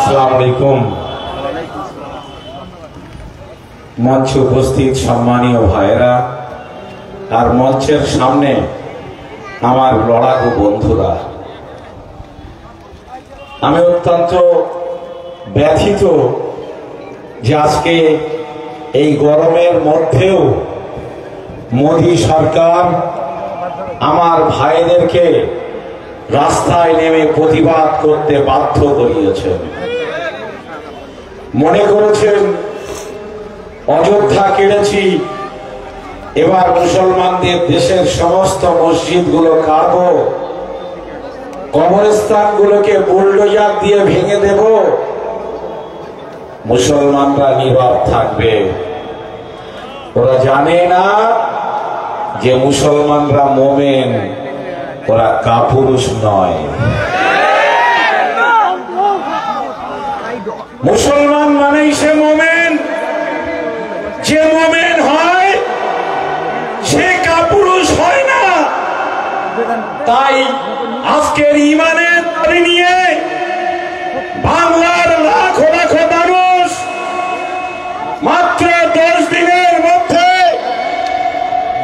আসসালামু আলাইকুম। মঞ্চে উপস্থিত সম্মানীয় ভাইয়েরা আর মঞ্চের সামনে আমার লড়াকু বন্ধুরা, আমি অত্যন্ত ব্যথিত যে আজকে এই গরমের মধ্যেও মোদী সরকার আমার ভাইদেরকে রাস্তায় নেমে প্রতিবাদ করতে বাধ্য করিয়েছেন। মনে করেছেন অযোধ্যা কেড়েছি, এবার মুসলমানদের দেশের সমস্ত মসজিদগুলো কাটবো, কবরস্থানগুলোকে বুলডোজার দিয়ে ভেঙে দেব, মুসলমানরা নীরব থাকবে। ওরা জানে না যে মুসলমানরা মোমেন, ওরা কাপুরুষ নয়। মুসলমান মানেই সে মোমেন, যে মোমেন হয় সে কাপুরুষ হয় না। তাই আজকের ইমানের দাবি নিয়ে বাংলার লাখো লাখো মানুষ মাত্র 10 দিনের মধ্যে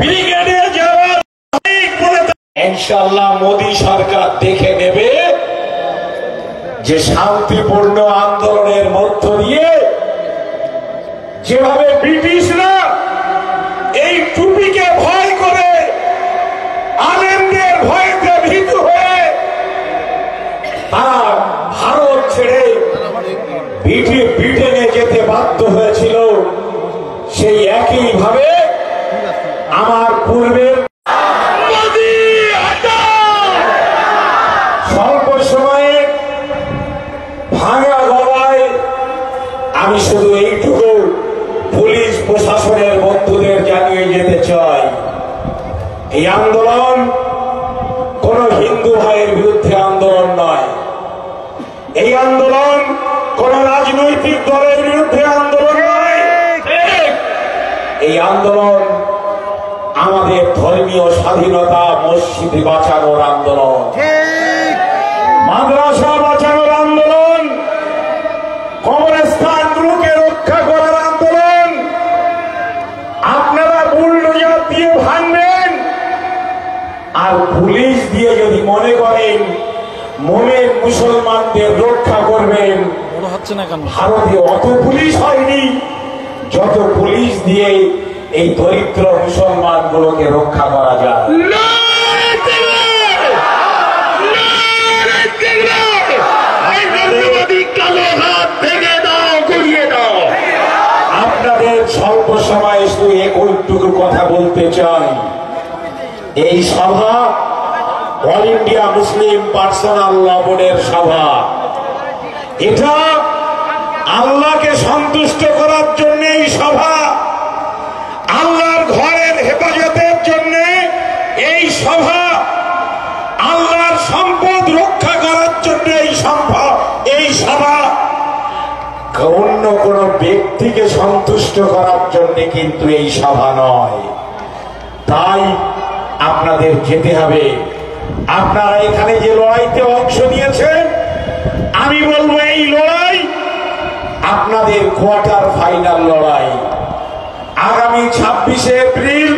ব্রিগেডে যাওয়ার ইনশাআল্লাহ মোদী সরকার দেখে নেবে যে শান্তিপূর্ণ আন্দোলনের মধ্য দিয়ে যেভাবে ব্রিটিশরা এই টুপিকে ভয় করে, আলেমদের ভয়তে ভীতু হয়ে তারা ভারত ছেড়ে ব্রিটেনে যেতে বাধ্য হয়েছিল, সেই একইভাবে আমার পূর্বের স্বল্প সময়ে ভাঙা গলায় আমি শুধু এইটুকু পুলিশ প্রশাসনের বন্ধুদের জানিয়ে যেতে চাই, এই আন্দোলন কোন হিন্দু ভাইয়ের বিরুদ্ধে আন্দোলন নয়, এই আন্দোলন কোন রাজনৈতিক দলের বিরুদ্ধে আন্দোলন নয়, এই আন্দোলন আমাদের ধর্মীয় স্বাধীনতা, মসজিদ বাঁচানোর আন্দোলন, মাদ্রাসা বাঁচানোর আন্দোলন, কবরস্থানগুলোকে রক্ষা করার আন্দোলন। আপনারা বুলডোজার দিয়ে ভাঙবেন আর পুলিশ দিয়ে যদি মনে করেন মোমেন মুসলমানদের রক্ষা করবেন, ভারতে অত পুলিশ হয়নি যত পুলিশ দিয়ে এই দরিদ্র মুসলমানগুলোকে রক্ষা করা যায়। আপনাদের স্বল্প সময়ে শুধু একটুকু কথা বলতে চাই, এই সভা অল ইন্ডিয়া মুসলিম পার্সোনাল ল বোর্ডের সভা, এটা আল্লাহকে সন্তুষ্ট করার জন্য এই সভা, আল্লাহর ঘরের হেফাজতের জন্য এই সভা, আল্লাহর সম্পদ রক্ষা করার জন্য এই সভা, অন্য কোন ব্যক্তিকে সন্তুষ্ট করার জন্য কিন্তু এই সভা নয়। তাই আপনাদের যেতে হবে। আপনারা এখানে যে লড়াইতে অংশ নিয়েছেন, আমি বলবো এই লড়াই আপনাদের কোয়ার্টার ফাইনাল লড়াই। আগামী 26শে এপ্রিল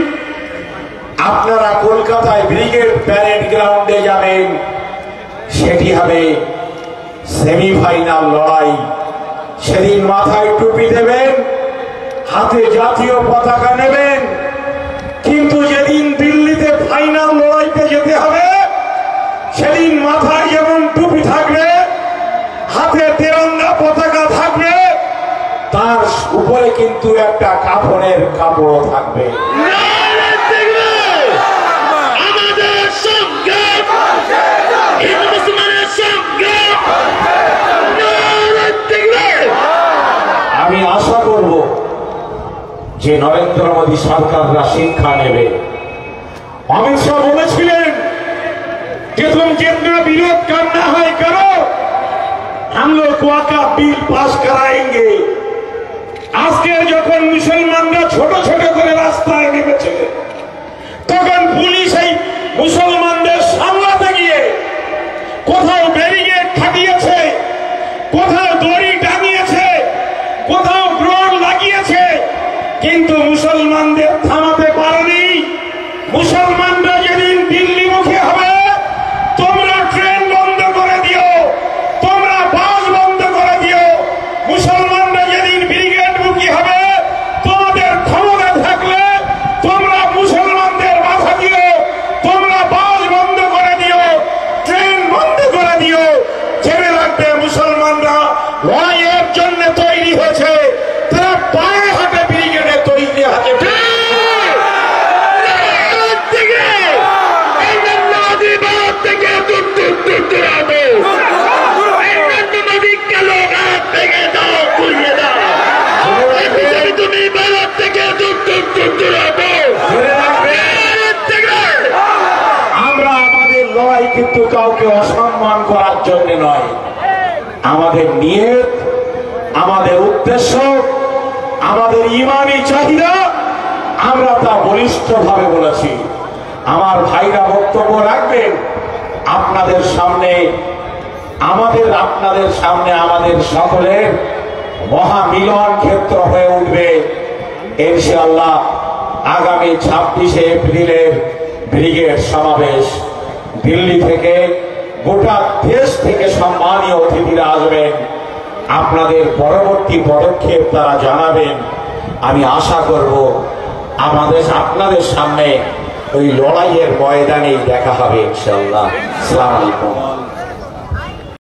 আপনারা কলকাতায় ব্রিগেড প্যারেড গ্রাউন্ডে যাবেন, সেটি হবে সেমিফাইনাল লড়াই। সেদিন মাথায় টুপি দেবেন, হাতে জাতীয় পতাকা নেবেন, কিন্তু যেদিন দিল্লিতে ফাইনাল লড়াইতে যেতে হবে সেদিন মাথায় যেমন টুপি থাকবে, হাতে তেরঙ্গা পতাকা থাকবে, তার উপরে কিন্তু একটা কাপড়ের কাপড় থাকবে। আমি আশা করব যে নরেন্দ্র মোদী সরকাররা শিক্ষা নেবে। অমিত শাহ বলেছিলেন कि तुम जितना विरोध करना है करो, हम लोग वाका बिल पास कराएंगे। আজকে যখন মুসলমানরা ছোট ছোট করে রাস্তায় নেমেছে, তখন পুলিশ এই মুসলমানদের সামলাতে গিয়ে কোথাও ব্যারিকেড খাটিয়েছে, কোথাও দড়ি টাঙিয়েছে, কোথাও ড্রোন লাগিয়েছে, কিন্তু মুসলমানদের থামাতে পারেনি। মুসলমানরা যেদিন দিল্লিমুখী হবে, তোমরা ট্রেন বন্ধ করে দিও, তোমরা বাস বন্ধ করে দিও। মুসলমানরা যেদিন ব্রিগেডমুখী হবে, তোমাদের ক্ষমতা থাকলে তোমরা মুসলমানদের বাধা দিও, তোমরা বাস বন্ধ করে দিও, ট্রেন বন্ধ করে দিও। জেনে রাখবে, মুসলমানরা লড়াইয়ের জন্য তৈরি হয়েছে, তারা পায়ে হাতে ব্রিগেডে তৈরি আছে। আমরা আমাদের লড়াই কিন্তু কাউকে অসম্মান করার জন্য নয়, আমাদের নিয়ত, আমাদের উদ্দেশ্য, আমাদের ইমানি চাহিদা, আমরা তা বলিষ্ঠভাবে বলেছি। আমার ভাইরা বক্তব্য রাখবেন আপনাদের সামনে, আপনাদের সামনে আমাদের সকলের মহামিলন ক্ষেত্র হয়ে উঠবে ইনশাআল্লাহ। আগামী 26শে এপ্রিলের ব্রিগেড সমাবেশ, দিল্লি থেকে, গোটা দেশ থেকে সম্মানীয় অতিথিরা আসবেন, আপনাদের পরবর্তী পদক্ষেপ তারা জানাবেন। আমি আশা করব আপনাদের সামনে ওই লড়াইয়ের ময়দানেই দেখা হবে ইনশাআল্লাহ। আসসালামু আলাইকুম।